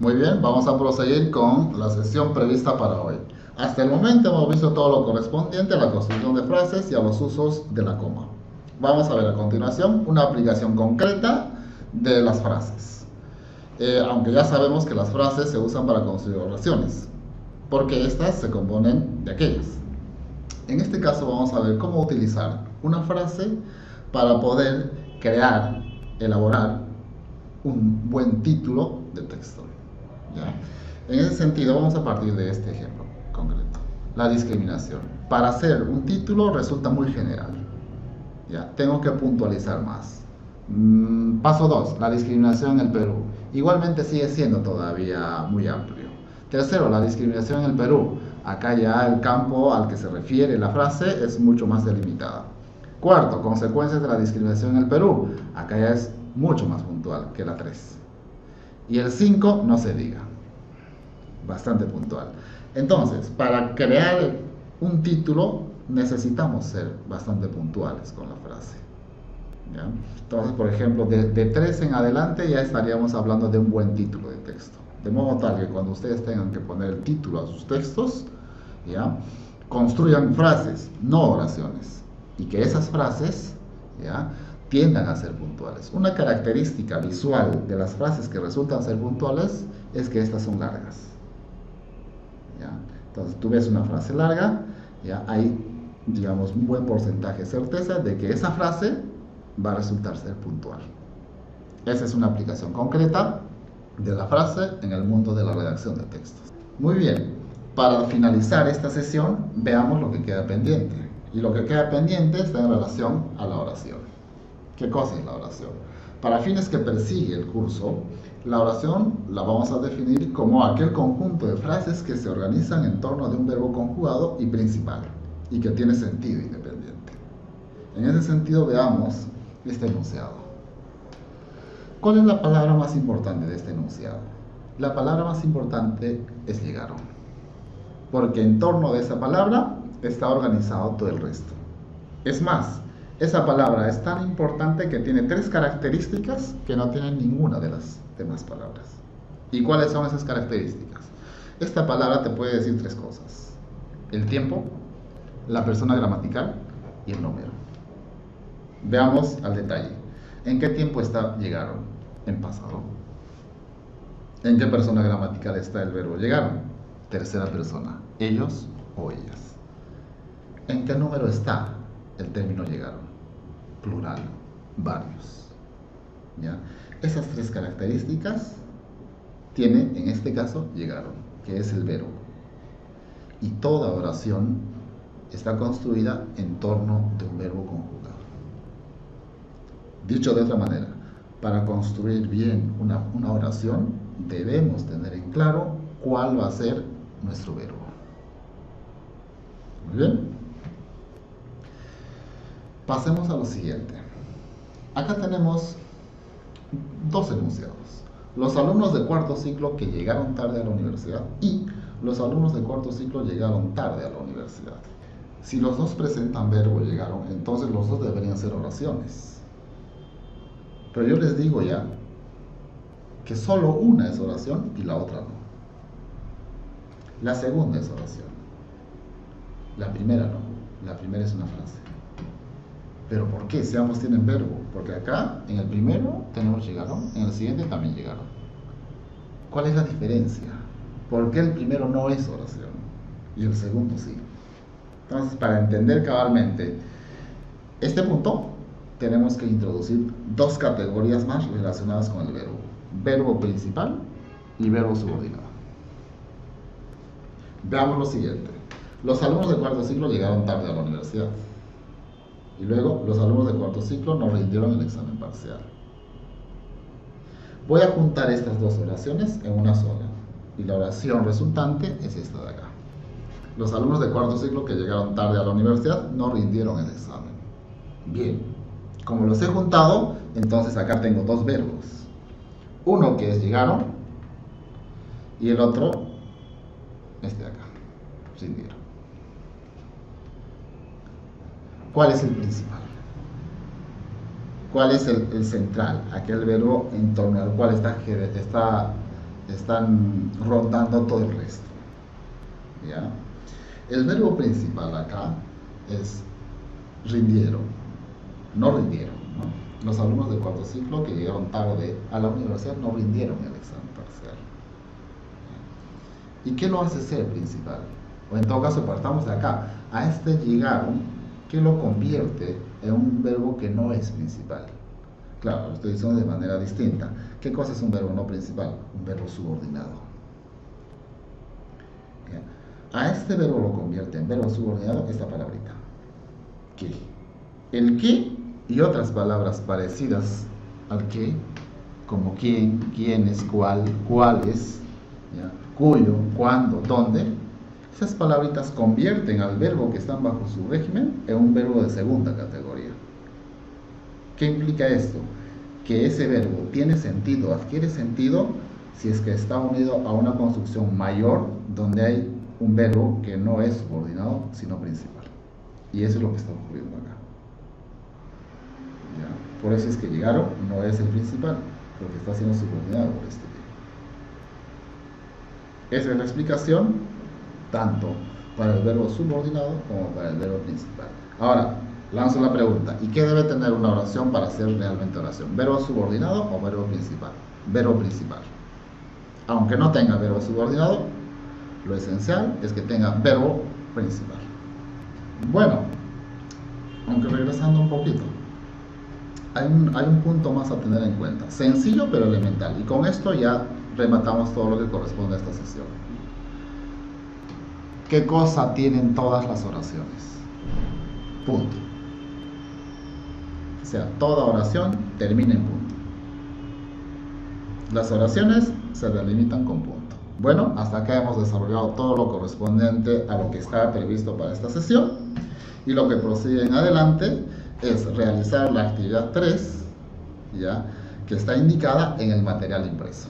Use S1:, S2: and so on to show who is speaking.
S1: Muy bien, vamos a proseguir con la sesión prevista para hoy. Hasta el momento hemos visto todo lo correspondiente a la construcción de frases y a los usos de la coma. Vamos a ver a continuación una aplicación concreta de las frases. Aunque ya sabemos que las frases se usan para construir oraciones, porque estas se componen de aquellas. En este caso vamos a ver cómo utilizar una frase para poder crear, elaborar un buen título de texto. ¿Ya? En ese sentido vamos a partir de este ejemplo concreto. La discriminación. Para hacer un título resulta muy general. ¿Ya? Tengo que puntualizar más. Paso 2. La discriminación en el Perú. Igualmente sigue siendo todavía muy amplio. Tercero, la discriminación en el Perú. Acá ya el campo al que se refiere la frase es mucho más delimitada. Cuarto, consecuencias de la discriminación en el Perú. Acá ya es mucho más puntual que la 3. Y el 5 no se diga. Bastante puntual. Entonces, para crear un título necesitamos ser bastante puntuales con la frase. ¿Ya? Entonces, por ejemplo, de 3 en adelante ya estaríamos hablando de un buen título de texto. De modo tal que cuando ustedes tengan que poner el título a sus textos, ¿ya? Construyan frases, no oraciones. Y que esas frases, ¿ya? Tiendan a ser puntuales. Una característica visual de las frases que resultan ser puntuales es que estas son largas. ¿Ya? Entonces tú ves una frase larga, ¿ya? Hay, digamos, un buen porcentaje de certeza de que esa frase va a resultar ser puntual. Esa es una aplicación concreta de la frase en el mundo de la redacción de textos. Muy bien, para finalizar esta sesión veamos lo que queda pendiente. Y lo que queda pendiente está en relación a la oración. ¿Qué cosa es la oración? Para fines que persigue el curso, la oración la vamos a definir como aquel conjunto de frases que se organizan en torno de un verbo conjugado y principal y que tiene sentido independiente. En ese sentido veamos este enunciado. ¿Cuál es la palabra más importante de este enunciado? La palabra más importante es llegaron, porque en torno de esa palabra está organizado todo el resto. Es más, esa palabra es tan importante que tiene 3 características que no tienen ninguna de las demás palabras. ¿Y cuáles son esas características? Esta palabra te puede decir 3 cosas: el tiempo, la persona gramatical y el número. Veamos al detalle. ¿En qué tiempo está llegaron? En pasado. ¿En qué persona gramatical está el verbo llegaron? Tercera persona. Ellos o ellas. ¿En qué número está el término llegaron? Plural. Varios. ¿Ya? Esas 3 características tiene en este caso llegaron, que es el verbo. Y toda oración está construida en torno de un verbo conjugado. Dicho de otra manera, para construir bien una oración debemos tener en claro cuál va a ser nuestro verbo. Muy bien. Pasemos a lo siguiente. Acá tenemos 2 enunciados. Los alumnos de cuarto ciclo que llegaron tarde a la universidad y los alumnos de cuarto ciclo llegaron tarde a la universidad. Si los dos presentan verbo llegaron, entonces los dos deberían ser oraciones. Pero yo les digo ya que solo una es oración y la otra no. La segunda es oración. La primera no. La primera es una frase. ¿Pero por qué? Si ambos tienen verbo. Porque acá, en el primero, tenemos llegaron, en el siguiente también llegaron. ¿Cuál es la diferencia? ¿Por qué el primero no es oración y el segundo sí? Entonces, para entender cabalmente este punto, tenemos que introducir 2 categorías más relacionadas con el verbo. Verbo principal y verbo subordinado. Veamos lo siguiente. Los alumnos de cuarto ciclo llegaron tarde a la universidad. Y luego, los alumnos de cuarto ciclo no rindieron el examen parcial. Voy a juntar estas 2 oraciones en una sola. Y la oración resultante es esta de acá. Los alumnos de cuarto ciclo que llegaron tarde a la universidad no rindieron el examen. Bien, como los he juntado, entonces acá tengo 2 verbos. Uno que es llegaron y el otro, este de acá, rindieron. ¿Cuál es el principal? ¿Cuál es el central? Aquel verbo en torno al cual está están rondando todo el resto. ¿Ya? El verbo principal acá es rindieron, no rindieron, ¿no? Los alumnos de cuarto ciclo que llegaron tarde a la universidad no rindieron el examen parcial. ¿Y qué lo hace ser principal? O en todo caso, partamos de acá. A este llegaron, ¿qué lo convierte en un verbo que no es principal? Claro, lo estoy diciendo de manera distinta. ¿Qué cosa es un verbo no principal? Un verbo subordinado. ¿Ya? A este verbo lo convierte en verbo subordinado esta palabrita. ¿Qué? El qué y otras palabras parecidas al qué, como quién, quiénes, cuál, cuáles, ¿ya? Cuyo, cuándo, dónde. Esas palabritas convierten al verbo que están bajo su régimen en un verbo de segunda categoría. ¿Qué implica esto? Que ese verbo tiene sentido, adquiere sentido si es que está unido a una construcción mayor donde hay un verbo que no es subordinado sino principal. Y eso es lo que está ocurriendo acá. ¿Ya? Por eso es que llegaron no es el principal, porque está siendo subordinado por este verbo. Esa es la explicación tanto para el verbo subordinado como para el verbo principal. Ahora, lanzo la pregunta, ¿y qué debe tener una oración para ser realmente oración? ¿Verbo subordinado o verbo principal? Verbo principal. Aunque no tenga verbo subordinado, lo esencial es que tenga verbo principal. Bueno, aunque regresando un poquito, hay un punto más a tener en cuenta, sencillo pero elemental, y con esto ya rematamos todo lo que corresponde a esta sesión. ¿Qué cosa tienen todas las oraciones? Punto. O sea, toda oración termina en punto. Las oraciones se delimitan con punto. Bueno, hasta acá hemos desarrollado todo lo correspondiente a lo que estaba previsto para esta sesión, y lo que prosigue en adelante es realizar la actividad 3, ¿ya?, que está indicada en el material impreso.